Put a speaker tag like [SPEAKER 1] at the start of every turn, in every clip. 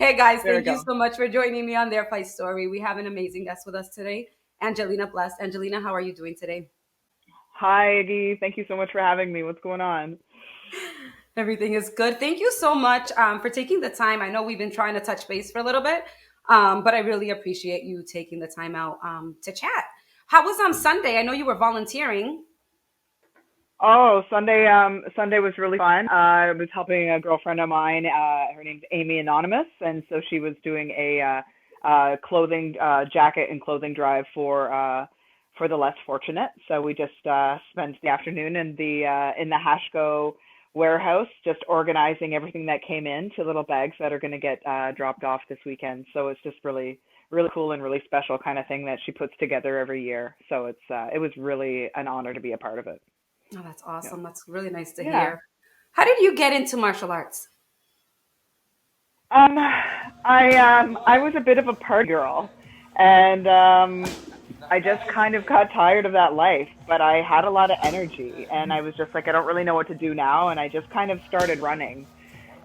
[SPEAKER 1] Hey guys,
[SPEAKER 2] There we
[SPEAKER 1] thank you
[SPEAKER 2] go.
[SPEAKER 1] so much for joining me on Their Fight Story. We have an amazing guest with us today, Angelina Blessed. Angelina, how are you doing today?
[SPEAKER 2] Hi, Iggy. Thank you so much for having me. What's going on?
[SPEAKER 1] Everything is good. Thank you so much for taking the time. I know we've been trying to touch base for a little bit, but I really appreciate you taking the time out to chat. How was Sunday? I know you were volunteering.
[SPEAKER 2] Oh, Sunday was really fun. I was helping a girlfriend of mine. Her name's Amy Anonymous, and so she was doing a clothing jacket and clothing drive for the less fortunate. So we just spent the afternoon in the Hashco warehouse, just organizing everything that came in to little bags that are going to get dropped off this weekend. So it's just really cool and really special kind of thing that she puts together every year. So it was really an honor to be a part of it.
[SPEAKER 1] Oh, that's
[SPEAKER 2] Yeah.
[SPEAKER 1] awesome. That's really nice to
[SPEAKER 2] Yeah.
[SPEAKER 1] hear. How did you get into martial arts?
[SPEAKER 2] Um, I was a bit of a party girl, and I just kind of got tired of that life. But I had a lot of energy, and I was just like, I don't really know what to do now, and I just kind of started running,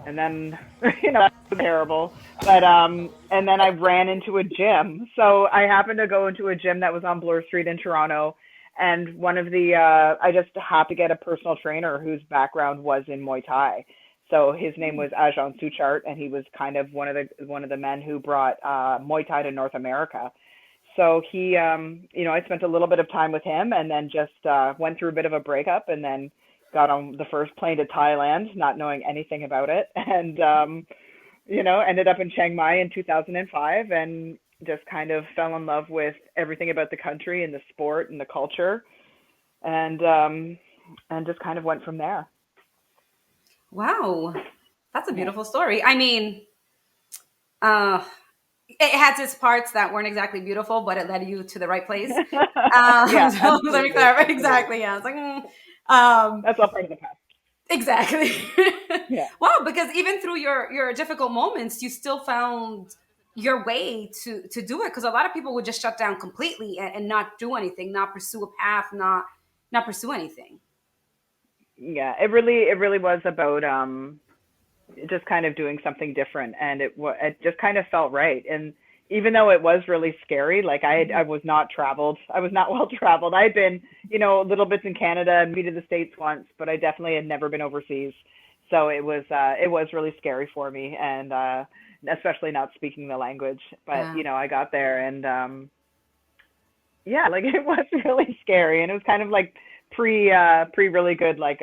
[SPEAKER 2] and then that was terrible. But and then I ran into a gym. So I happened to go into a gym that was on Bloor Street in Toronto, and one of the I just happened to get a personal trainer whose background was in Muay Thai. So his name was Ajahn Suchart, and he was kind of one of the men who brought Muay Thai to North America. So I spent a little bit of time with him, and then just went through a bit of a breakup, and then got on the first plane to Thailand, not knowing anything about it, and ended up in Chiang Mai in 2005, and just kind of fell in love with everything about the country and the sport and the culture, and just kind of went from there.
[SPEAKER 1] Wow, that's a
[SPEAKER 2] Yeah.
[SPEAKER 1] beautiful story. I mean, uh, it has its parts that weren't exactly beautiful, but it led you to the right place.
[SPEAKER 2] Yeah,
[SPEAKER 1] So let me
[SPEAKER 2] absolutely,
[SPEAKER 1] clarify. Exactly.
[SPEAKER 2] absolutely.
[SPEAKER 1] Yeah. It's like, um,
[SPEAKER 2] That's all part of the past.
[SPEAKER 1] exactly.
[SPEAKER 2] Yeah.
[SPEAKER 1] Wow. Because even through your difficult moments, you still found your way to do it. Because a lot of people would just shut down completely and not do anything, not pursue a path, not pursue anything.
[SPEAKER 2] Yeah, it really was about just kind of doing something different, and it just kind of felt right. And even though it was really scary, like I was not traveled, I was not well traveled. I'd been, little bits in Canada and me to the States once, but I definitely had never been overseas. So it was really scary for me, and especially not speaking the language. But
[SPEAKER 1] Yeah.
[SPEAKER 2] I got there, and yeah, like it was really scary, and it was kind of like pre really good like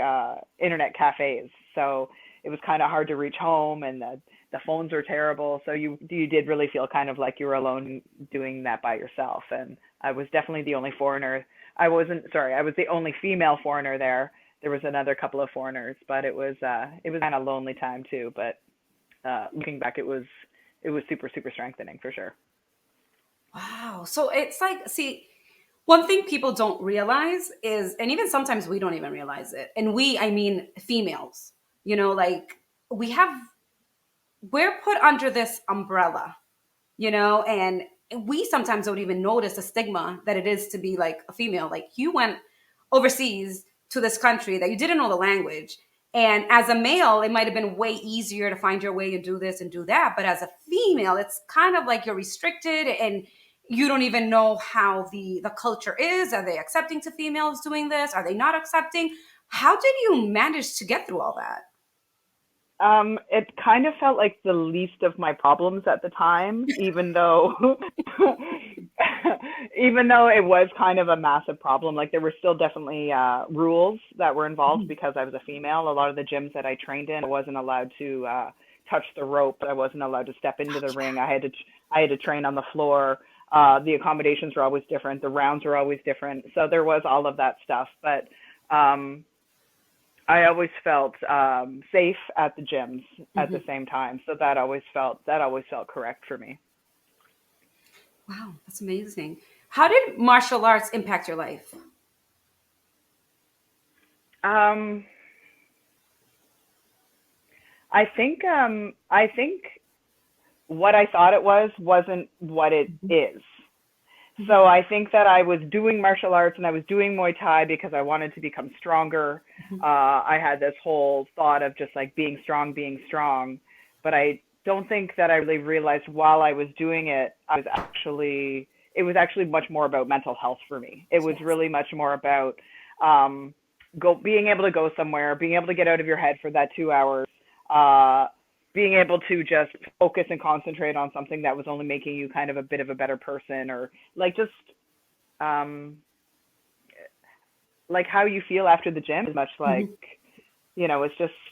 [SPEAKER 2] internet cafes. So it was kind of hard to reach home, and the phones were terrible. So you did really feel kind of like you were alone doing that by yourself. And I was definitely the only foreigner. I wasn't sorry, I was the only female foreigner there. There was another couple of foreigners, but it was kind of lonely time too. But looking back, it was super super strengthening for sure.
[SPEAKER 1] Wow. So it's like, see, one thing people don't realize is, and even sometimes we don't even realize it, and I mean females, like we have, we're put under this umbrella, and we sometimes don't even notice the stigma that it is to be like a female. Like you went overseas to this country that you didn't know the language. And as a male, it might have been way easier to find your way and do this and do that. But as a female, it's kind of like you're restricted and you don't even know how the culture is. Are they accepting to females doing this? Are they not accepting? How did you manage to get through all that?
[SPEAKER 2] It kind of felt like the least of my problems at the time, even though even though it was kind of a massive problem. Like there were still definitely rules that were involved because I was a female. A lot of the gyms that I trained in, I wasn't allowed to touch the rope. I wasn't allowed to step into the ring. I had to train on the floor. The accommodations were always different. The rounds were always different. So there was all of that stuff, but um I always felt safe at the gyms at the
[SPEAKER 1] Mhm.
[SPEAKER 2] same time. So that always felt correct for me.
[SPEAKER 1] Wow, that's amazing. How did martial arts impact your life?
[SPEAKER 2] Um, I think what I thought it was wasn't what it is. So I think that I was doing martial arts and I was doing Muay Thai because I wanted to become stronger. I had this whole thought of just like being strong, but I don't think that I really realized while I was doing it, it was actually much more about mental health for me. It was
[SPEAKER 1] Yes.
[SPEAKER 2] really much more about um, being able to go somewhere, being able to get out of your head for that 2 hours, uh, being able to just focus and concentrate on something that was only making you kind of a bit of a better person, or like just um, like how you feel after the gym is much like,
[SPEAKER 1] Mhm.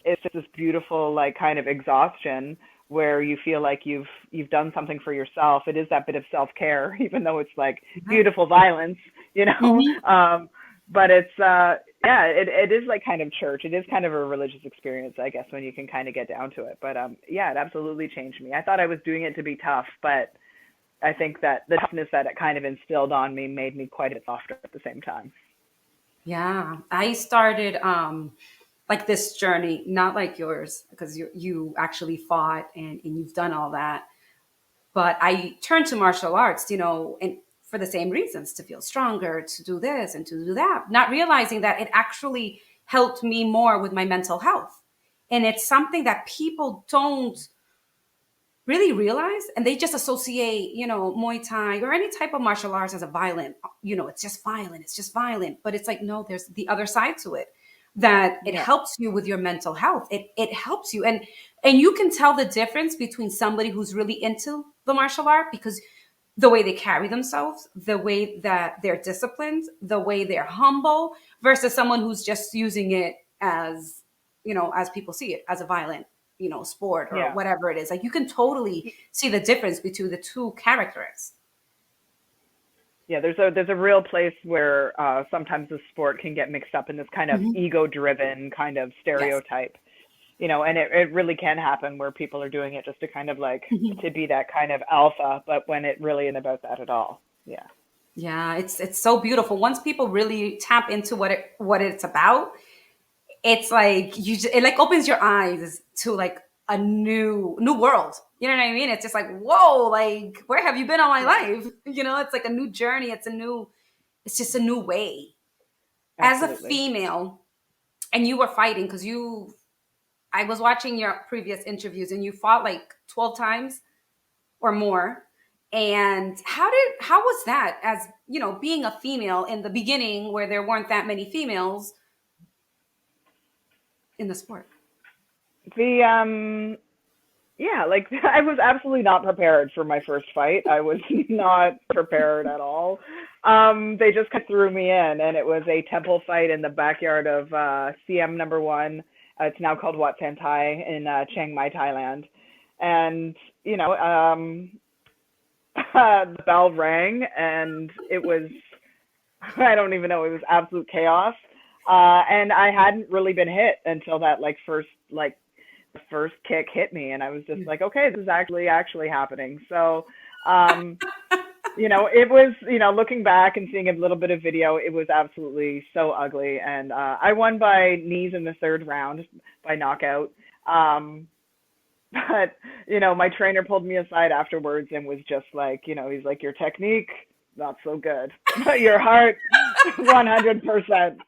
[SPEAKER 2] it's just this beautiful like kind of exhaustion where you feel like you've done something for yourself. It is that bit of self-care, even though it's like
[SPEAKER 1] Yeah.
[SPEAKER 2] beautiful violence, you know.
[SPEAKER 1] Mhm.
[SPEAKER 2] But it's yeah, it is like kind of church. It is kind of a religious experience, I guess, when you can kind of get down to it. But yeah, it absolutely changed me. I thought I was doing it to be tough, but I think that the toughness that it kind of instilled on me made me quite a bit softer at the same time.
[SPEAKER 1] Yeah. I started like this journey, not like yours, because you actually fought and you've done all that. But I turned to martial arts, and for the same reasons, to feel stronger, to do this and to do that, not realizing that it actually helped me more with my mental health. And it's something that people don't really realize, and they just associate, Muay Thai or any type of martial arts as a violent, it's just violent, it's just violent. But it's like, no, there's the other side to it, that it
[SPEAKER 2] Yeah.
[SPEAKER 1] helps you with your mental health. It helps you. And you can tell the difference between somebody who's really into the martial art, because the way they carry themselves, the way that they're disciplined, the way they're humble, versus someone who's just using it as, as people see it, as a violent, sport or
[SPEAKER 2] Yeah.
[SPEAKER 1] whatever it is. Like, you can totally see the difference between the two characters.
[SPEAKER 2] Yeah, there's a real place where sometimes the sport can get mixed up in this kind of
[SPEAKER 1] Mhm.
[SPEAKER 2] ego-driven kind of
[SPEAKER 1] Yes.
[SPEAKER 2] stereotype, and it really can happen where people are doing it just to kind of like
[SPEAKER 1] Mhm.
[SPEAKER 2] to be that kind of alpha, but when it really isn't about that at all. Yeah,
[SPEAKER 1] Yeah, it's so beautiful. Once people really tap into what it's about, it's like it like opens your eyes to like a new world. You know what I mean? It's just like, whoa, like, where have you been all my
[SPEAKER 2] yeah,
[SPEAKER 1] life? It's like a new journey. It's just a new way. As a
[SPEAKER 2] absolutely.
[SPEAKER 1] female, and you were fighting, because I was watching your previous interviews, and you fought like 12 times or more. And how was that, as being a female in the beginning, where there weren't that many females in the sport?
[SPEAKER 2] The Yeah, like I was absolutely not prepared for my first fight. I was not prepared at all. They just kind of threw me in, and it was a temple fight in the backyard of CM number one. It's now called Wat San Thai in Chiang Mai, Thailand. And, you know, the bell rang, and it was, I don't even know, it was absolute chaos. And I hadn't really been hit until that the first kick hit me, and I was just
[SPEAKER 1] Yeah.
[SPEAKER 2] like, okay, this is actually happening. So, um, it was, looking back and seeing a little bit of video, it was absolutely so ugly, and I won by knees in the third round by knockout. Um, but my trainer pulled me aside afterwards and was just like, he's like, your technique not so good, but your heart 100%.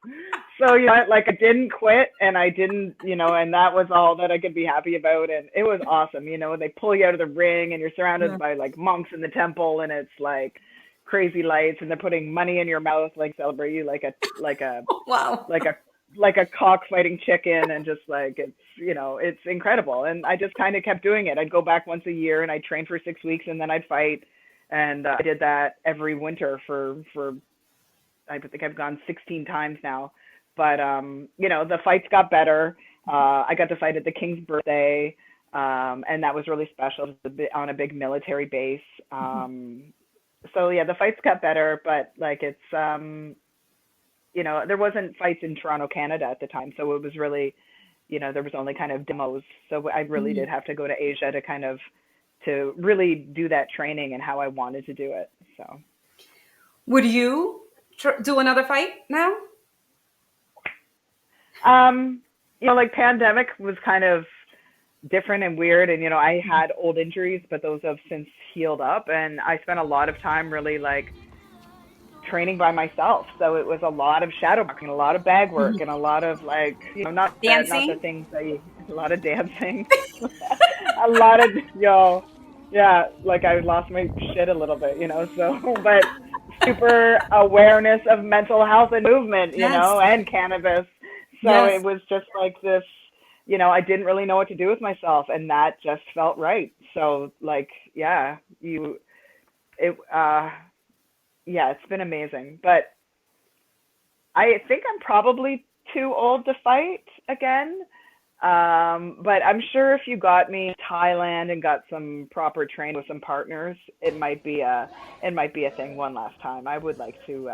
[SPEAKER 2] So like I didn't quit, and I didn't, and that was all that I could be happy about, and it was awesome. They pull you out of the ring, and you're surrounded
[SPEAKER 1] Yeah.
[SPEAKER 2] by like monks in the temple, and it's like crazy lights, and they're putting money in your mouth, like celebrate you
[SPEAKER 1] Wow.
[SPEAKER 2] like a like a cockfighting chicken, and just like it's incredible. And I just kind of kept doing it. I'd go back once a year, and I'd train for 6 weeks, and then I'd fight. And I did that every winter for I think I've gone 16 times now. But the fights got better. I got to fight at the king's birthday, and that was really special. It was on a big military base. So yeah, the fights got better, but like there wasn't fights in Toronto, Canada at the time, so it was really, there was only kind of demos. So I really did
[SPEAKER 1] Mhm.
[SPEAKER 2] have to go to Asia to kind of to really do that training and how I wanted to do it. So
[SPEAKER 1] Would you do another fight now?
[SPEAKER 2] um, like pandemic was kind of different and weird, and I had old injuries, but those have since healed up, and I spent a lot of time really like training by myself. So it was a lot of shadow boxing, a lot of bag work,
[SPEAKER 1] Mhm.
[SPEAKER 2] and a lot of like, not the
[SPEAKER 1] Dancing?
[SPEAKER 2] things that a lot of dancing. a lot of yo, yeah, like I lost my shit a little bit, so but super awareness of mental health and movement,
[SPEAKER 1] Yes.
[SPEAKER 2] and cannabis. So it
[SPEAKER 1] Yes.
[SPEAKER 2] was just like this, I didn't really know what to do with myself, and that just felt right. So like, yeah, it yeah, it's been amazing. But I think I'm probably too old to fight again. But I'm sure if you got me to Thailand and got some proper training with some partners, it might be a thing one last time. I would like to,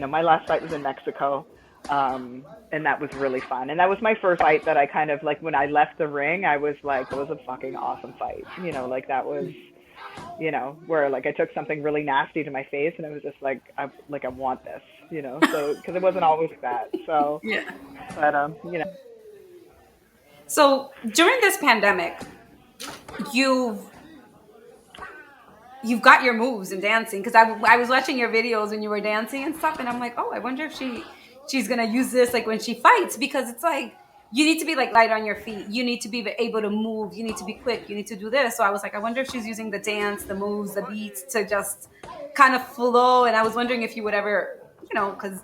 [SPEAKER 2] my last fight was in Mexico, and that was really fun. And that was my first fight that I kind of like when I left the ring, I was like, that was a fucking awesome fight. Like that was, where like I took something really nasty to my face and I was just like I want this, so because it wasn't always like that. So,
[SPEAKER 1] Yeah.
[SPEAKER 2] but
[SPEAKER 1] So during this pandemic, you've you've got your moves in dancing because I was watching your videos when you were dancing and stuff, and I'm like, oh, I wonder if she's gonna use this like when she fights, because it's like you need to be like light on your feet, you need to be able to move, you need to be quick, you need to do this. So I was like, I wonder if she's using the dance, the moves, the beats to just kind of flow. And I was wondering if you would ever, because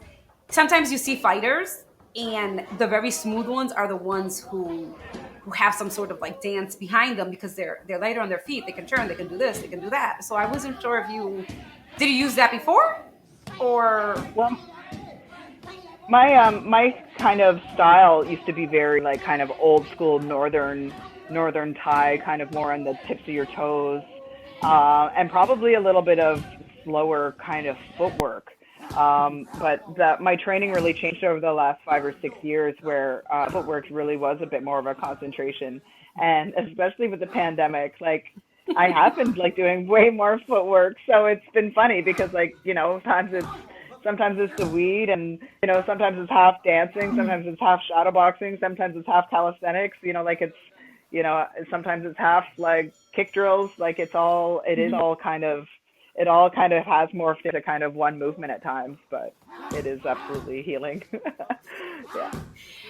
[SPEAKER 1] sometimes you see fighters and the very smooth ones are the ones who have some sort of like dance behind them because they're lighter on their feet. They can turn, they can do this, they can do that. So I wasn't sure if you did you use that before or
[SPEAKER 2] well, my kind of style used to be very like kind of old school northern Thai, kind of more on the tips of your toes, and probably a little bit of slower kind of footwork. But my training really changed over the last 5 or 6 years, where footwork really was a bit more of a concentration, and especially with the pandemic, like I have been like doing way more footwork. So it's been funny because like sometimes it's the weed, and sometimes it's half dancing, sometimes it's half shadow boxing, sometimes it's half calisthenics, like it's sometimes it's half like kick drills, like it all kind of has morphed into kind of one movement at times, but it is absolutely healing. Yeah.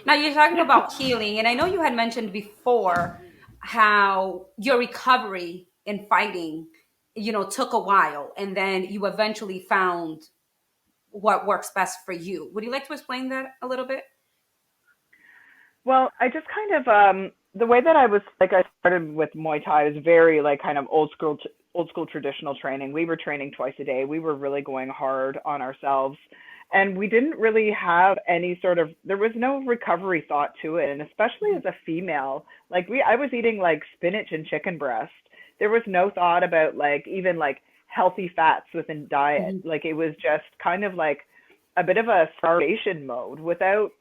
[SPEAKER 1] now you're talking about healing, and I know you had mentioned before how your recovery in fighting, took a while, and then you eventually found what works best for you. Would you like to explain that a little bit?
[SPEAKER 2] Well, I just kind of the way that I started with Muay Thai was very like kind of old school traditional training. We were training twice a day. We were really going hard on ourselves. And we didn't really have any sort of there was no recovery thought to it. And especially as a female, like I was eating like spinach and chicken breast. There was no thought about like even like healthy fats within diet.
[SPEAKER 1] Mhm.
[SPEAKER 2] Like it was just kind of like a bit of a starvation mode without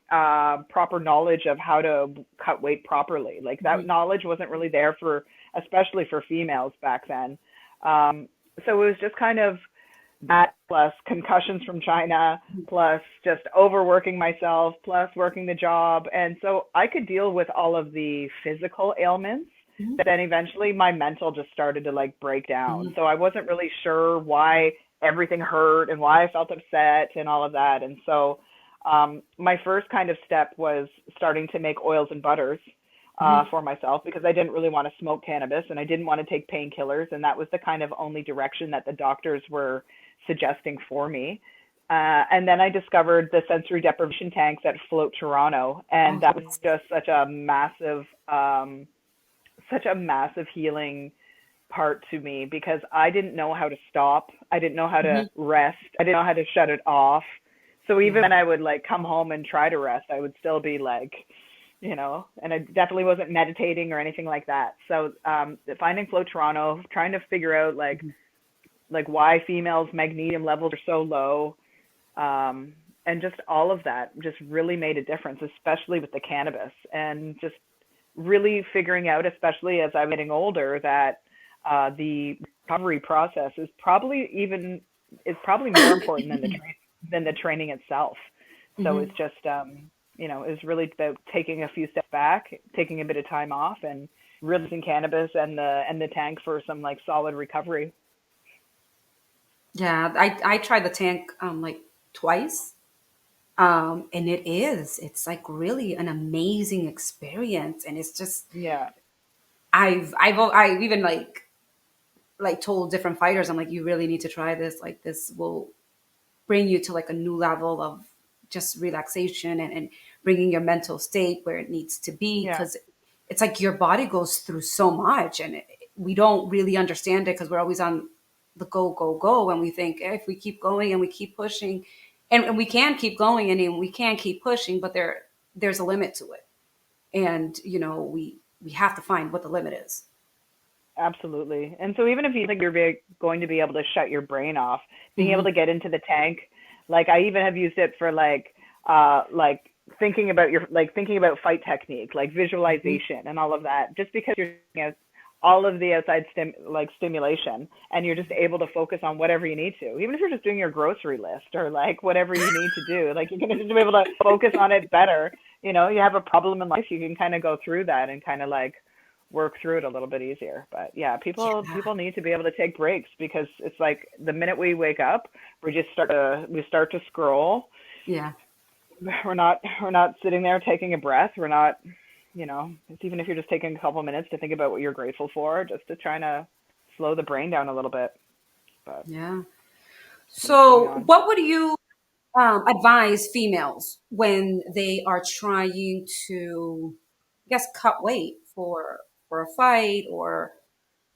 [SPEAKER 2] proper knowledge of how to cut weight properly. Like that
[SPEAKER 1] Mhm.
[SPEAKER 2] knowledge wasn't really there especially for females back then. Um, so it was just kind of that plus concussions from China, plus just overworking myself, plus working the job. And so I could deal with all of the physical ailments,
[SPEAKER 1] Mhm.
[SPEAKER 2] but then eventually my mental just started to like break down.
[SPEAKER 1] Mhm.
[SPEAKER 2] So I wasn't really sure why everything hurt and why I felt upset and all of that. And so my first kind of step was starting to make oils and butters
[SPEAKER 1] Mhm.
[SPEAKER 2] for myself because I didn't really want to smoke cannabis and I didn't want to take painkillers. And that was the kind of only direction that the doctors were suggesting for me. And then I discovered the sensory deprivation tanks at Float Toronto, and
[SPEAKER 1] Oh
[SPEAKER 2] that was
[SPEAKER 1] yes.
[SPEAKER 2] just such a massive healing part to me because I didn't know how to stop. I didn't know how to
[SPEAKER 1] Mhm.
[SPEAKER 2] rest. I didn't know how to shut it off. So even
[SPEAKER 1] Yeah.
[SPEAKER 2] when I would like come home and try to rest, I would still be like, and I definitely wasn't meditating or anything like that. So finding Flow Toronto, trying to figure out like why females' magnesium levels are so low, and just all of that just really made a difference, especially with the cannabis, and just really figuring out, especially as I'm getting older, that the recovery process is probably more important than the training itself. So it's
[SPEAKER 1] Mhm.
[SPEAKER 2] just it's really about taking a few steps back, taking a bit of time off, and really using cannabis and the tank for some like solid recovery.
[SPEAKER 1] Yeah, I tried the tank like twice. And it's like really an amazing experience, and it's just
[SPEAKER 2] Yeah,
[SPEAKER 1] I've even like told different fighters, I'm like, you really need to try this. Like this will bring you to like a new level of just relaxation and bringing your mental state where it needs to be,
[SPEAKER 2] Yeah.
[SPEAKER 1] because it's like your body goes through so much, and we don't really understand it because we're always on the go, and we think, if we keep going and we keep pushing, and we can keep going and we can keep pushing, but there's a limit to it. And we have to find what the limit is.
[SPEAKER 2] Absolutely. And so even if you think you're going to be able to shut your brain off, being able
[SPEAKER 1] Hmm.
[SPEAKER 2] to get into the tank, like I even have used it for like thinking about thinking about fight technique, like
[SPEAKER 1] Hmm.
[SPEAKER 2] visualization and all of that. Just because you're all of the outside stimulation, and you're just able to focus on whatever you need to. Even if you're just doing your grocery list or like whatever you need to do, like you're gonna just be able to focus on it better. You have a problem in life, you can kind of go through that and kind of like work through it a little bit easier. But yeah,
[SPEAKER 1] Yeah.
[SPEAKER 2] people need to be able to take breaks, because it's like the minute we wake up, we start to scroll.
[SPEAKER 1] Yeah.
[SPEAKER 2] We're not sitting there taking a breath. We're not, it's even if you're just taking a couple minutes to think about what you're grateful for, just to try to slow the brain down a little bit. But
[SPEAKER 1] Yeah.
[SPEAKER 2] so much going
[SPEAKER 1] So
[SPEAKER 2] on.
[SPEAKER 1] what would you advise females when they are trying to, I guess, cut weight for a fight, or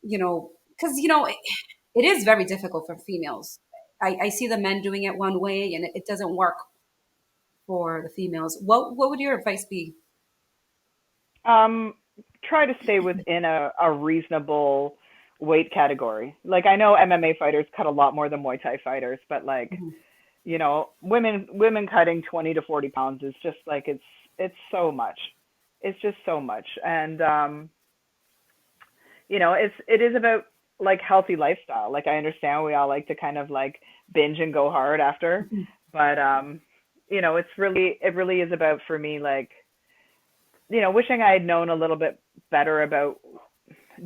[SPEAKER 1] because it is very difficult for females. I see the men doing it one way, and it doesn't work for the females. What would your advice be?
[SPEAKER 2] Um, Try to stay within a reasonable weight category. Like I know MMA fighters cut a lot more than Muay Thai fighters, but like,
[SPEAKER 1] Mhm.
[SPEAKER 2] women cutting 20 to 40 pounds is just like it's so much. It's just so much. And it is about like healthy lifestyle. Like I understand we all like to kind of like binge and go hard after, but it really is about, for me, like, wishing I had known a little bit better about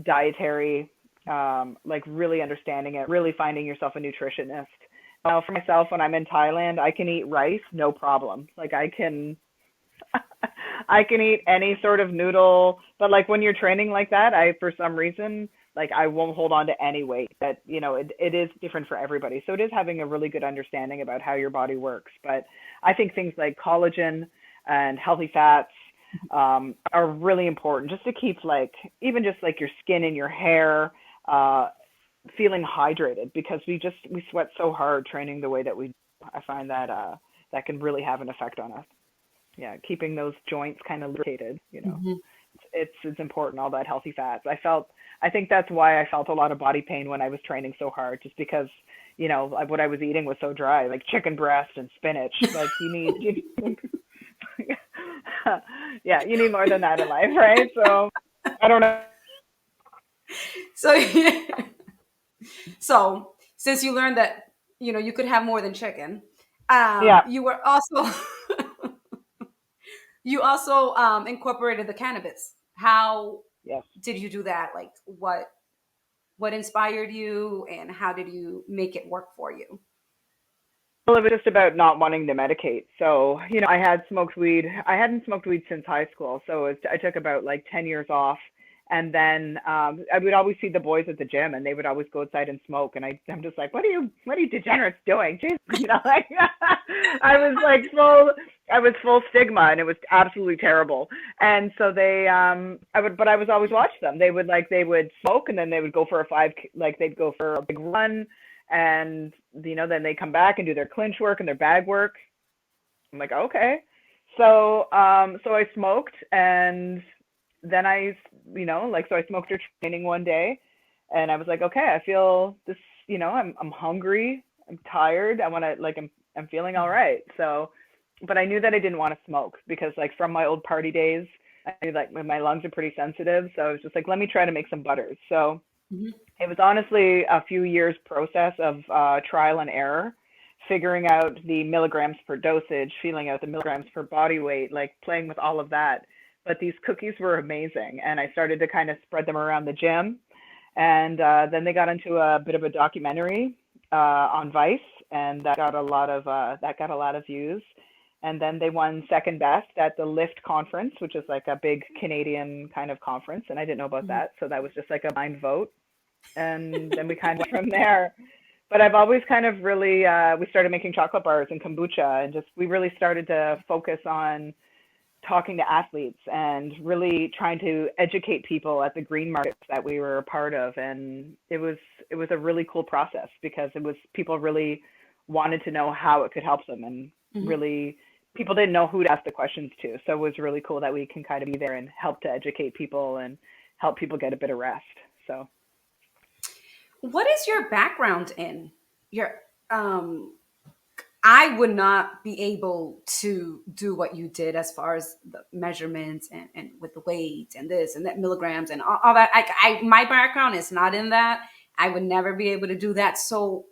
[SPEAKER 2] dietary, like really understanding it, really finding yourself a nutritionist. Now, for myself, when I'm in Thailand, I can eat rice, no problem. Like I can, I can eat any sort of noodle, but like when you're training like that, for some reason, like I won't hold on to any weight. That, it is different for everybody. So it is having a really good understanding about how your body works. But I think things like collagen and healthy fats, are really important, just to keep, like, even just like your skin and your hair, uh, feeling hydrated, because we sweat so hard training the way that we do. I find that that can really have an effect on us. Yeah, keeping those joints kind of lubricated,
[SPEAKER 1] Mhm.
[SPEAKER 2] it's important, all that healthy fats. I think that's why I felt a lot of body pain when I was training so hard, just because, what I was eating was so dry, like chicken breast and spinach. Like yeah, you need more than that in life, right? So I don't know.
[SPEAKER 1] So so since you learned that you could have more than chicken,
[SPEAKER 2] Yeah,
[SPEAKER 1] you were also you also incorporated the cannabis. How
[SPEAKER 2] yes.
[SPEAKER 1] did you do that? Like what inspired you, and how did you make it work for you?
[SPEAKER 2] Well, it was just about not wanting to medicate. So, I had smoked weed. I hadn't smoked weed since high school. So I took about like 10 years off. And then I would always see the boys at the gym, and they would always go outside and smoke. And I'm just like, what are you degenerates doing? Jeez. Like I was like I was full stigma, and it was absolutely terrible. And so but I was always watching them. They would smoke, and then they would go for they'd go for a big run, and then they come back and do their clinch work and their bag work. I'm like, okay. So I smoked, and then so I smoked her training one day, and I was like, okay, I feel this, I'm hungry, I'm tired, I want to, like, I'm feeling all right. So, but I knew that I didn't want to smoke, because like from my old party days, I knew like my lungs are pretty sensitive. So I was just like, let me try to make some butters. So
[SPEAKER 1] Mhm.
[SPEAKER 2] it was honestly a few years process of trial and error, figuring out the milligrams per dosage, feeling out the milligrams per body weight, like playing with all of that. But these cookies were amazing, and I started to kind of spread them around the gym. And then they got into a bit of a documentary on Vice, and that got a lot of views. And then they won second best at the Lift conference, which is like a big Canadian kind of conference. And I didn't know about
[SPEAKER 1] Mhm.
[SPEAKER 2] that. So that was just like a blind vote. And then we kind of went from there. But I've always kind of really, we started making chocolate bars and kombucha, and just, we really started to focus on talking to athletes and really trying to educate people at the green markets that we were a part of. And it was a really cool process because it was, people really wanted to know how it could help them, and
[SPEAKER 1] Mhm.
[SPEAKER 2] really people didn't know who to ask the questions to. So it was really cool that we can kind of be there and help to educate people and help people get a bit of rest. So
[SPEAKER 1] What is your background in? Your um I would not be able to do what you did as far as the measurements and with the weight and this and that milligrams and all that. My background is not in that. I would never be able to do that. So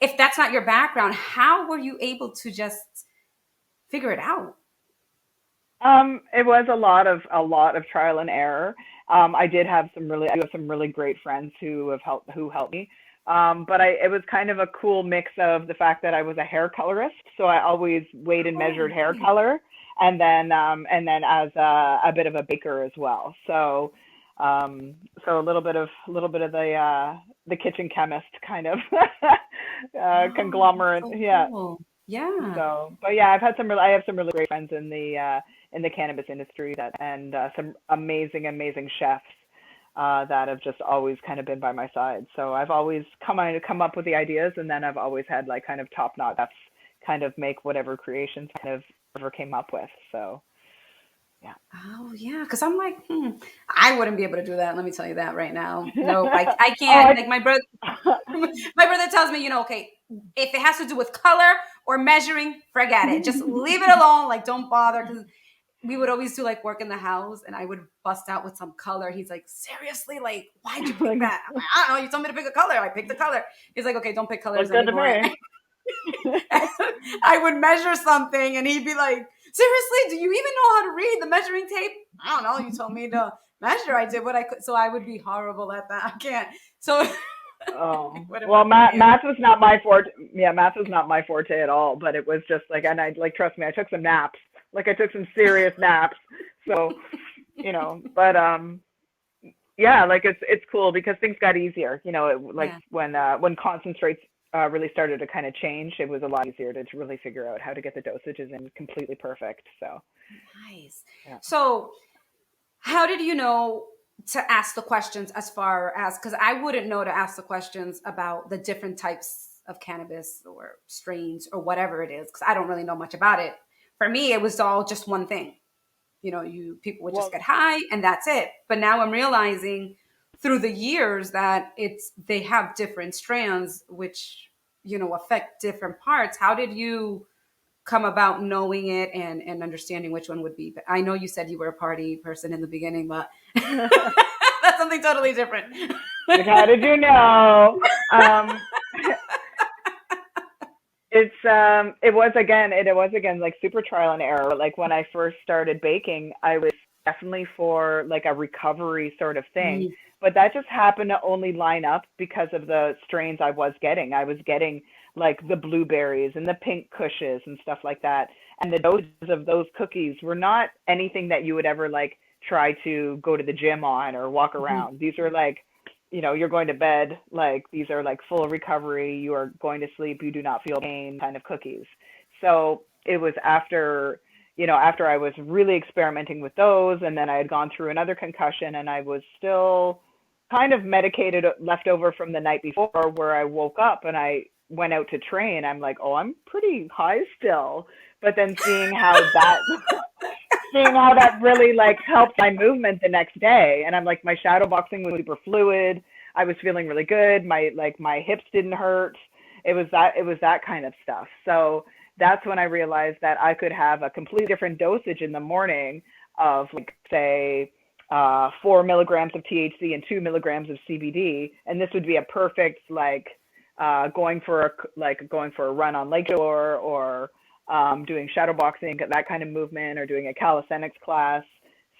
[SPEAKER 1] if that's not your background, how were you able to just figure it out?
[SPEAKER 2] it was a lot of trial and error. I do have some really great friends who helped me. But it was kind of a cool mix of the fact that I was a hair colorist, so I always weighed and measured
[SPEAKER 1] Oh,
[SPEAKER 2] hair
[SPEAKER 1] okay.
[SPEAKER 2] color, and then as a bit of a baker as well. So a little bit of the kitchen chemist kind of
[SPEAKER 1] Oh, that's
[SPEAKER 2] conglomerate.
[SPEAKER 1] so
[SPEAKER 2] Yeah.
[SPEAKER 1] cool. Yeah.
[SPEAKER 2] So, but yeah, I have some really great friends in the cannabis industry, that and some amazing chefs that have just always kind of been by my side. So I've always come up with the ideas, and then I've always had like kind of top notch chefs kind of make whatever creations kind of ever came up with. So yeah.
[SPEAKER 1] Oh yeah, because I'm like, I wouldn't be able to do that. Let me tell you that right now. No, I
[SPEAKER 2] Oh,
[SPEAKER 1] can't. Like my brother, my brother tells me, okay, if it has to do with color or measuring, forget it. Just leave it alone. Like don't bother. Because we would always do like work in the house, and I would bust out with some color. He's like, seriously, like why'd you pick
[SPEAKER 2] like,
[SPEAKER 1] that? I'm like, I don't know. You told me to pick a color. I picked the color. He's like, okay, don't pick colors
[SPEAKER 2] look good to
[SPEAKER 1] anymore.
[SPEAKER 2] me.
[SPEAKER 1] I would measure something and he'd be like, seriously, do you even know how to read the measuring tape? I don't know. You told me to measure. I did what I could. So I would be horrible at that. I can't. So it
[SPEAKER 2] Oh,
[SPEAKER 1] wouldn't
[SPEAKER 2] well,
[SPEAKER 1] work for me.
[SPEAKER 2] math was not my forte. Yeah, math was not my forte at all. But it was just like, and I like, trust me, I took some naps. Like I took some serious naps. So, but yeah, like it's cool because things got easier. Like
[SPEAKER 1] Yeah.
[SPEAKER 2] when concentrates really started to kind of change, it was a lot easier to really figure out how to get the dosages in completely perfect. So
[SPEAKER 1] Nice.
[SPEAKER 2] yeah.
[SPEAKER 1] So how did you know to ask the questions as far as, because I wouldn't know to ask the questions about the different types of cannabis or strains or whatever it is, because I don't really know much about it. For me, it was all just one thing. You people would just
[SPEAKER 2] Well,
[SPEAKER 1] get high and that's it. But now I'm realizing through the years that they have different strands which affect different parts. How did you come about knowing it and understanding which one would be? But I know you said you were a party person in the beginning, but that's something totally different.
[SPEAKER 2] like, how did you know? It was again like super trial and error. Like when I first started baking, I was definitely for like a recovery sort of thing,
[SPEAKER 1] Mm,
[SPEAKER 2] but that just happened to only line up because of the strains I was getting. I was getting like the blueberries and the pink cushes and stuff like that, and the doses of those cookies were not anything that you would ever like try to go to the gym on or walk
[SPEAKER 1] mhm,
[SPEAKER 2] around. These are like, you're going to bed, like these are like full recovery, you are going to sleep, you do not feel pain kind of cookies. So it was after I was really experimenting with those, and then I had gone through another concussion, and I was still kind of medicated left over from the night before, where I woke up and I went out to train. I'm like, oh, I'm pretty high still. But then seeing how that really like helped my movement the next day. And I'm like, my shadow boxing was super fluid. I was feeling really good. My hips didn't hurt. It was that kind of stuff. So that's when I realized that I could have a completely different dosage in the morning of like say 4 milligrams of THC and 2 milligrams of CBD, and this would be a perfect like going for a run on Lakeshore, or doing shadow boxing, that kind of movement, or doing a calisthenics class.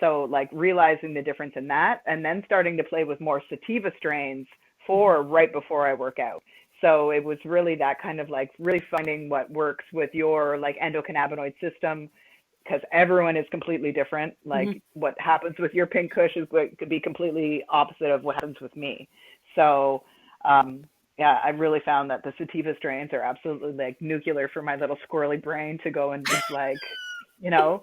[SPEAKER 2] So like realizing the difference in that, and then starting to play with more sativa strains
[SPEAKER 1] mhm.
[SPEAKER 2] for right before I work out. So it was really that kind of like really finding what works with your like endocannabinoid system, because everyone is completely different.
[SPEAKER 1] Hmm.
[SPEAKER 2] Like what happens with your pink kush is what could be completely opposite of what happens with me. So yeah, I really found that the sativa strains are absolutely like nuclear for my little squirrely brain to go and just like, you know,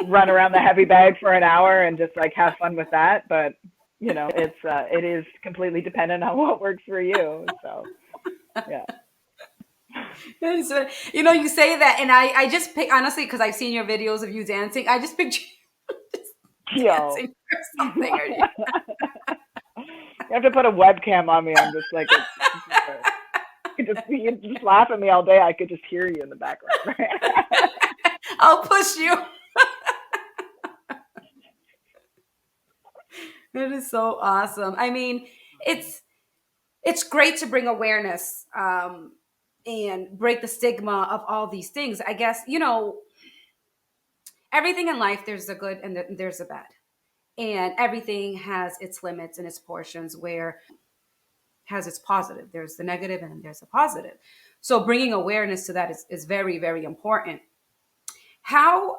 [SPEAKER 2] run around the heavy bag for an hour and just like have fun with that. But it is completely dependent on what works for you. So yeah.
[SPEAKER 1] So, you know, you say that, and I just pick honestly because I've seen your videos of you dancing. I just picture you just
[SPEAKER 2] Yo.
[SPEAKER 1] dancing or
[SPEAKER 2] You
[SPEAKER 1] something. Or
[SPEAKER 2] have to put a webcam on me. I'm just like you just laugh at me all day. I could just hear you in the background.
[SPEAKER 1] I'll push you. That is so awesome. I mean, it's it's great to bring awareness and break the stigma of all these things. I guess you know everything in life. There's a good and there's a bad, and everything has its limits and its portions. Where has its positive. There's the negative and then there's a positive. So bringing awareness to that is very, very important. How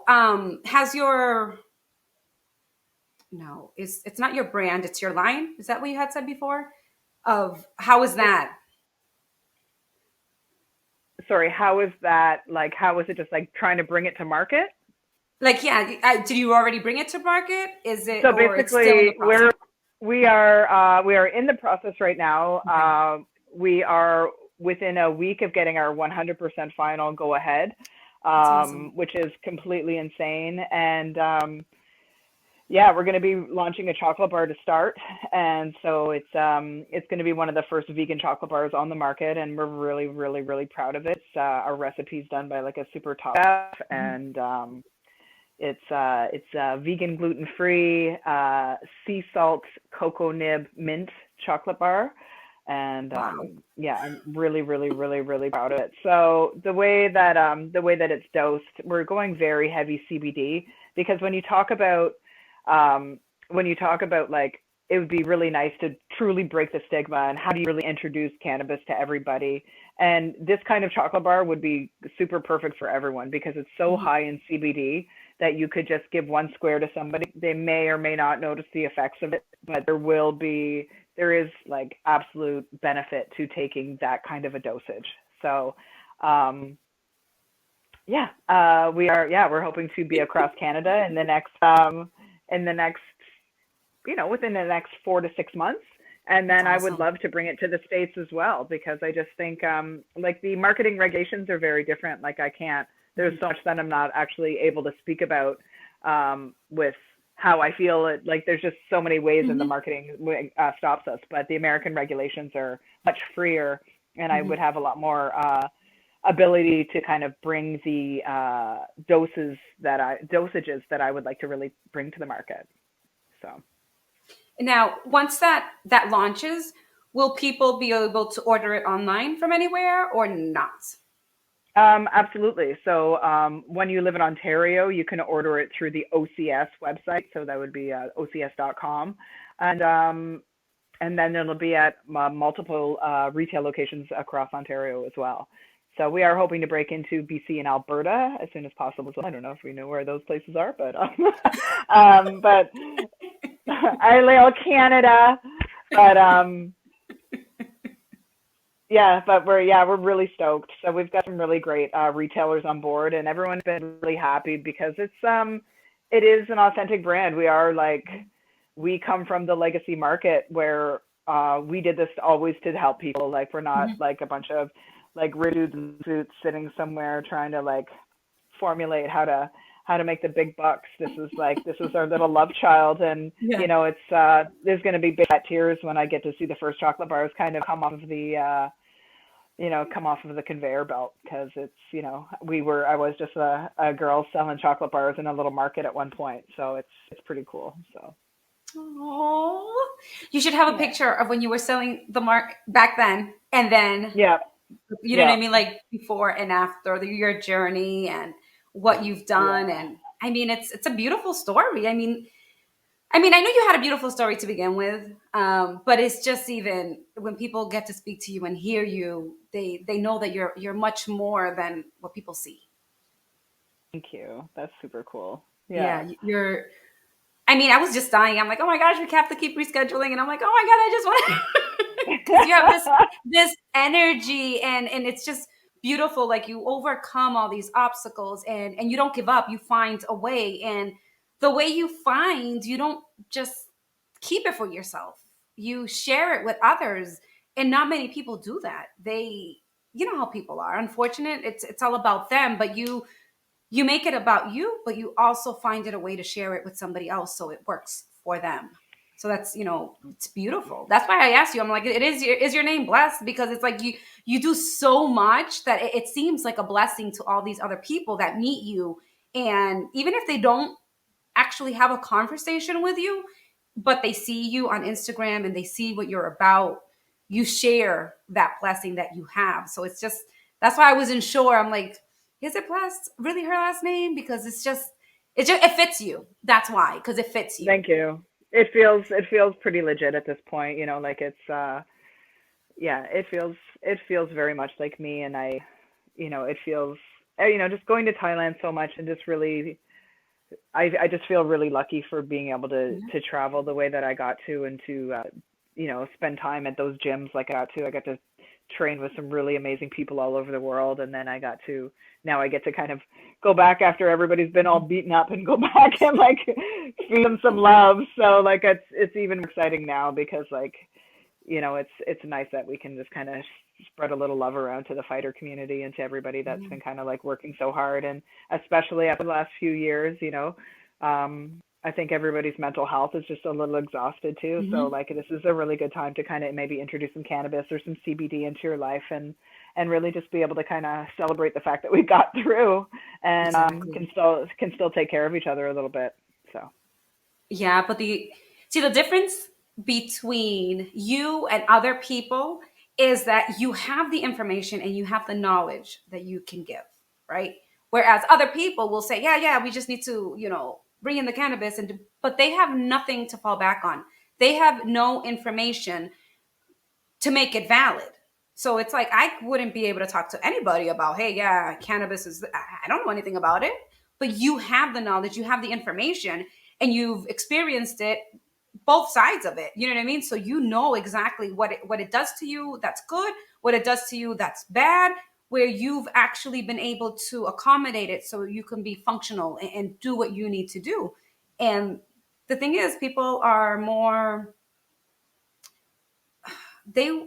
[SPEAKER 1] has your no, it's not your brand, it's your line. Is that what you had said before? Of how is that?
[SPEAKER 2] Sorry, how is that? Like, how is it just like trying to bring it to market?
[SPEAKER 1] Like, yeah, did you already bring it to market? Is it
[SPEAKER 2] So
[SPEAKER 1] or it's still in the
[SPEAKER 2] basically,
[SPEAKER 1] process?
[SPEAKER 2] we are in the process right now.
[SPEAKER 1] Okay,
[SPEAKER 2] We are within a week of getting our 100% final go ahead,
[SPEAKER 1] that's awesome.
[SPEAKER 2] which is completely insane. And yeah, we're going to be launching a chocolate bar to start, and so it's going to be one of the first vegan chocolate bars on the market, and we're really, really, really proud of it. Our recipe's done by like a super top chef,
[SPEAKER 1] Mhm.
[SPEAKER 2] and it's vegan, gluten free, sea salt, cocoa nib, mint chocolate bar, and
[SPEAKER 1] Wow.
[SPEAKER 2] yeah, I'm really, really, really, really proud of it. So the way that it's dosed, we're going very heavy CBD, because um, when you talk about like it would be really nice to truly break the stigma, and how do you really introduce cannabis to everybody? And this kind of chocolate bar would be super perfect for everyone, because it's so
[SPEAKER 1] Mhm.
[SPEAKER 2] high in CBD that you could just give one square to somebody. They may or may not notice the effects of it, but there is like absolute benefit to taking that kind of a dosage. So, um, yeah, we're hoping to be across Canada in the next, within the next 4 to 6 months. And
[SPEAKER 1] That's
[SPEAKER 2] then I would
[SPEAKER 1] awesome.
[SPEAKER 2] love to bring it to the States as well, because I just think, like the marketing regulations are very different. Like there's
[SPEAKER 1] Mhm.
[SPEAKER 2] so much that I'm not actually able to speak about, with how I feel it. Like there's just so many ways in the
[SPEAKER 1] Mhm.
[SPEAKER 2] marketing stops us, but the American regulations are much freer, and I would
[SPEAKER 1] Mhm.
[SPEAKER 2] have a lot more, ability to kind of bring the dosages that I would like to really bring to the market. So,
[SPEAKER 1] Now, once that launches, will people be able to order it online from anywhere or not?
[SPEAKER 2] absolutely. So, when you live in Ontario, you can order it through the OCS website. So that would be OCS.com, and and then it'll be at multiple retail locations across Ontario as well. So we are hoping to break into BC and Alberta as soon as possible. So I don't know if we know where those places are, but but I lay Canada, but yeah, but we're really stoked. So we've got some really great retailers on board, and everyone's been really happy, because it is an authentic brand. We come from the legacy market where we did this always to help people. Like we're not
[SPEAKER 1] Mhm.
[SPEAKER 2] like a bunch of like rich dudes in suits sitting somewhere trying to like formulate how to make the big bucks. This is our little love child, and
[SPEAKER 1] Yeah.
[SPEAKER 2] it's there's going to be big fat tears when I get to see the first chocolate bars kind of come off of the conveyor belt, because I was just a girl selling chocolate bars in a little market at one point, so it's pretty cool. So
[SPEAKER 1] Oh, you should have a
[SPEAKER 2] yeah,
[SPEAKER 1] picture of when you were selling the mark back then, and then
[SPEAKER 2] yeah,
[SPEAKER 1] you know what
[SPEAKER 2] yeah,
[SPEAKER 1] I mean, like before and after your journey and what you've done.
[SPEAKER 2] yeah.
[SPEAKER 1] And I mean, it's a beautiful story. I mean, I mean, I know you had a beautiful story to begin with, but it's just even when people get to speak to you and hear you, they know that you're much more than what people see.
[SPEAKER 2] Thank you. That's super cool.
[SPEAKER 1] Yeah,
[SPEAKER 2] Yeah.
[SPEAKER 1] you're. I mean, I was just dying. I'm like, oh my gosh, we have to keep rescheduling, and I'm like, oh my god, I just want because you have this energy, and it's just beautiful. Like you overcome all these obstacles, and you don't give up. You find a way, and the way you find, you don't just keep it for yourself. You share it with others, and not many people do that. You know how people are. Unfortunate. It's all about them, but you make it about you, but you also find it a way to share it with somebody else so it works for them. So that's, it's beautiful. That's why I asked you. I'm like, is your name blessed? Because it's like you do so much that it seems like a blessing to all these other people that meet you. And even if they don't actually have a conversation with you, but they see you on Instagram and they see what you're about, you share that blessing that you have. So it's just that's why I wasn't sure. I'm like, is it blessed really her last name? Because it fits you. That's why, because it fits you.
[SPEAKER 2] Thank you. It feels pretty legit at this point, like it's yeah, it feels very much like me, and it feels just going to Thailand so much and just really I just feel really lucky for being able to
[SPEAKER 1] Yeah.
[SPEAKER 2] travel the way that I got to, and to spend time at those gyms like I got to train with some really amazing people all over the world, and then now I get to kind of go back after everybody's been all beaten up and go back and like feed them some love. So like it's even more exciting now because like it's nice that we can just kind of spread a little love around to the fighter community and to everybody that's been kind of like working so hard, and especially after the last few years, I think everybody's mental health is just a little exhausted too. So
[SPEAKER 1] Mhm.
[SPEAKER 2] like this is a really good time to kind of maybe introduce some cannabis or some CBD into your life, and really just be able to kind of celebrate the fact that we got through, and
[SPEAKER 1] Exactly.
[SPEAKER 2] can still take care of each other a little bit. So
[SPEAKER 1] Yeah, but the difference between you and other people is that you have the information and you have the knowledge that you can give, right? Whereas other people will say, yeah, yeah, we just need to, bring in the cannabis but they have nothing to fall back on. They have no information to make it valid. So it's like I wouldn't be able to talk to anybody about, hey, yeah, cannabis is. I don't know anything about it, but you have the knowledge, you have the information, and you've experienced it, both sides of it. You know what I mean? So you know exactly what it does to you. That's good. What it does to you. That's bad. Where you've actually been able to accommodate it so you can be functional and do what you need to do. And the thing is, people are more they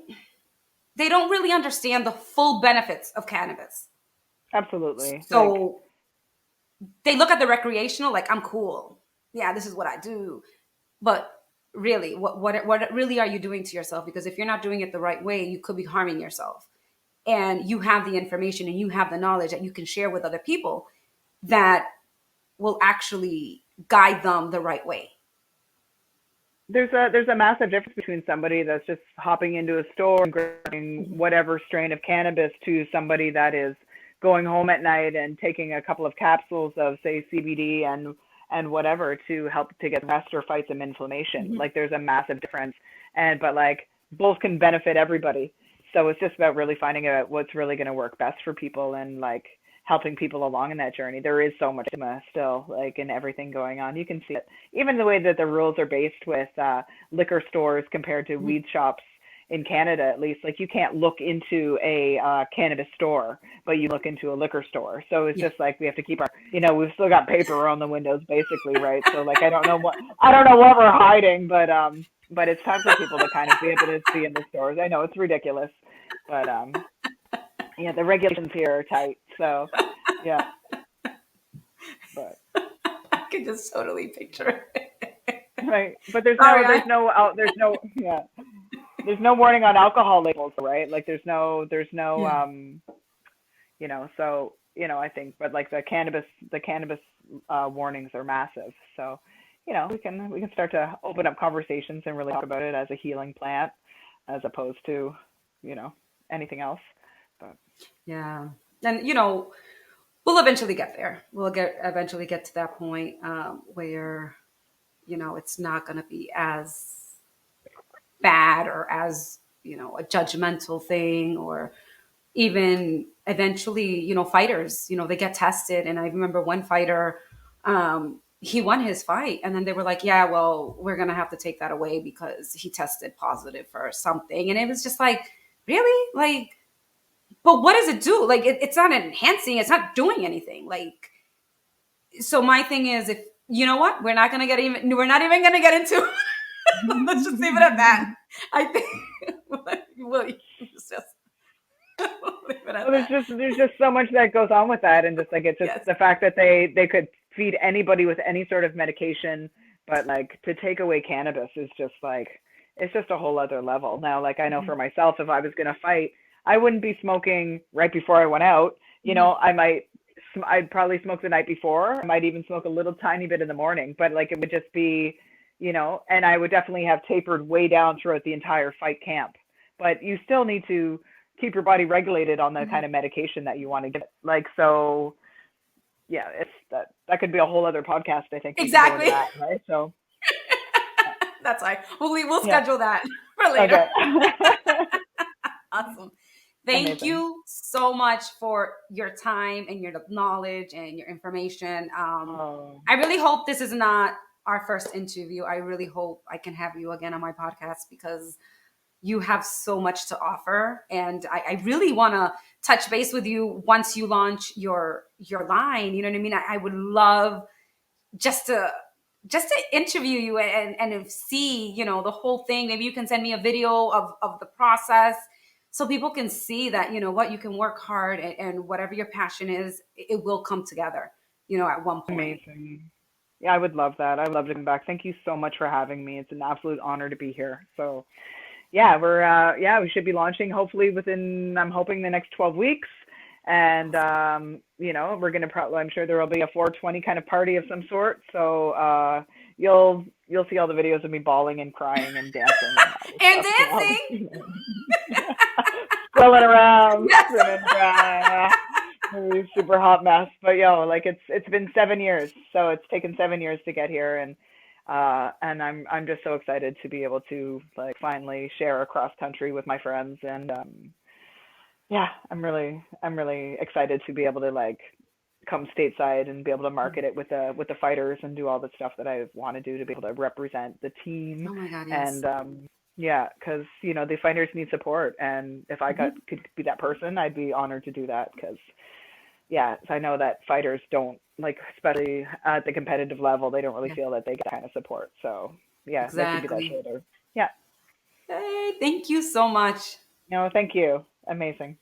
[SPEAKER 1] they don't really understand the full benefits of cannabis.
[SPEAKER 2] absolutely, like
[SPEAKER 1] So they look at the recreational like I'm cool. Yeah, this is what I do. But really, what really are you doing to yourself? Because if you're not doing it the right way, you could be harming yourself. And you have the information and you have the knowledge that you can share with other people that will actually guide them the right way.
[SPEAKER 2] there's a massive difference between somebody that's just hopping into a store and grabbing
[SPEAKER 1] Mhm.
[SPEAKER 2] whatever strain of cannabis to somebody that is going home at night and taking a couple of capsules of say CBD and whatever to help to get rest or fight some inflammation.
[SPEAKER 1] Mhm.
[SPEAKER 2] Like there's a massive difference, and but like both can benefit everybody. So it's just about really finding out what's really going to work best for people, and like helping people along in that journey. There is so much stigma still, like in everything going on. You can see it even the way that the rules are based with liquor stores compared to
[SPEAKER 1] Mhm.
[SPEAKER 2] weed shops in Canada, at least. Like you can't look into a cannabis store, but you look into a liquor store. So it's
[SPEAKER 1] Yeah.
[SPEAKER 2] just like we have to keep we've still got paper on the windows, basically, right? So like I don't know what we're hiding, but it's time for people to kind of be able to see in the stores. I know it's ridiculous, but yeah, the regulations here are tight. So yeah, but
[SPEAKER 1] I can just totally picture it.
[SPEAKER 2] right, but there's
[SPEAKER 1] Sorry,
[SPEAKER 2] no there's no out there's no yeah there's no warning on alcohol labels, right? Like there's no
[SPEAKER 1] yeah.
[SPEAKER 2] so I think, but like the cannabis warnings are massive. So we can start to open up conversations and really talk about it as a healing plant as opposed to you know anything else. But
[SPEAKER 1] Yeah. And we'll eventually get there. We'll eventually get to that point where it's not going to be as bad or as, a judgmental thing, or even eventually, fighters, they get tested. And I remember one fighter, he won his fight, and then they were like, yeah, well, we're going to have to take that away because he tested positive for something. And it was just like, really? Like, but what does it do? Like, it's not enhancing, it's not doing anything. Like, so my thing is, if you know what, we're not even going to get into let's just leave it at that. I think well, it's just leave it at
[SPEAKER 2] Well,
[SPEAKER 1] that.
[SPEAKER 2] there's just so much that goes on with that, and just like it's just
[SPEAKER 1] Yes.
[SPEAKER 2] the fact that they could feed anybody with any sort of medication, but like to take away cannabis is just like it's just a whole other level. Now, like I know
[SPEAKER 1] Mhm.
[SPEAKER 2] for myself, if I was gonna fight, I wouldn't be smoking right before I went out.
[SPEAKER 1] Mhm.
[SPEAKER 2] I'd probably smoke the night before. I might even smoke a little tiny bit in the morning, but like it would just be, and I would definitely have tapered way down throughout the entire fight camp. But you still need to keep your body regulated on the
[SPEAKER 1] Mhm.
[SPEAKER 2] kind of medication that you want to get. Like, so yeah, it's that could be a whole other podcast. I think we could go into
[SPEAKER 1] Exactly.
[SPEAKER 2] that, right? So
[SPEAKER 1] That's right. We'll
[SPEAKER 2] yeah,
[SPEAKER 1] schedule that for later.
[SPEAKER 2] okay.
[SPEAKER 1] Awesome. Thank
[SPEAKER 2] Amazing.
[SPEAKER 1] you so much for your time and your knowledge and your information.
[SPEAKER 2] Oh,
[SPEAKER 1] I really hope this is not our first interview. I really hope I can have you again on my podcast, because you have so much to offer, and I really want to touch base with you once you launch your line. You know what I mean? I would love just to interview you and see, the whole thing. Maybe you can send me a video of the process, so people can see that, what, you can work hard, and whatever your passion is, it will come together, at one point.
[SPEAKER 2] amazing. Yeah, I would love that. I would love to come back. Thank you so much for having me. It's an absolute honor to be here. So yeah, we should be launching hopefully within, I'm hoping, the next 12 weeks. And we're gonna probably, I'm sure there will be a 420 kind of party of some sort. So you'll see all the videos of me bawling and crying and dancing and all this
[SPEAKER 1] And
[SPEAKER 2] stuff. So I'll,
[SPEAKER 1] dancing.
[SPEAKER 2] swirling around,
[SPEAKER 1] Yes.
[SPEAKER 2] spinning around. Really super hot mess. But like it's been 7 years, so it's taken 7 years to get here, and I'm just so excited to be able to like finally share across country with my friends, and yeah, I'm really excited to be able to like come stateside and be able to market it with the fighters and do all the stuff that I want to do to be able to represent the team.
[SPEAKER 1] Oh my God, yes.
[SPEAKER 2] And yeah, because the fighters need support, and if I
[SPEAKER 1] Mhm.
[SPEAKER 2] could be that person, I'd be honored to do that. Because yeah, so I know that fighters don't like, especially at the competitive level, they don't really
[SPEAKER 1] Yeah,
[SPEAKER 2] feel that they get that kind of support. So yeah, they could be that
[SPEAKER 1] exactly.
[SPEAKER 2] shoulder. Yeah.
[SPEAKER 1] Hey, thank you so much.
[SPEAKER 2] No, thank you. Amazing.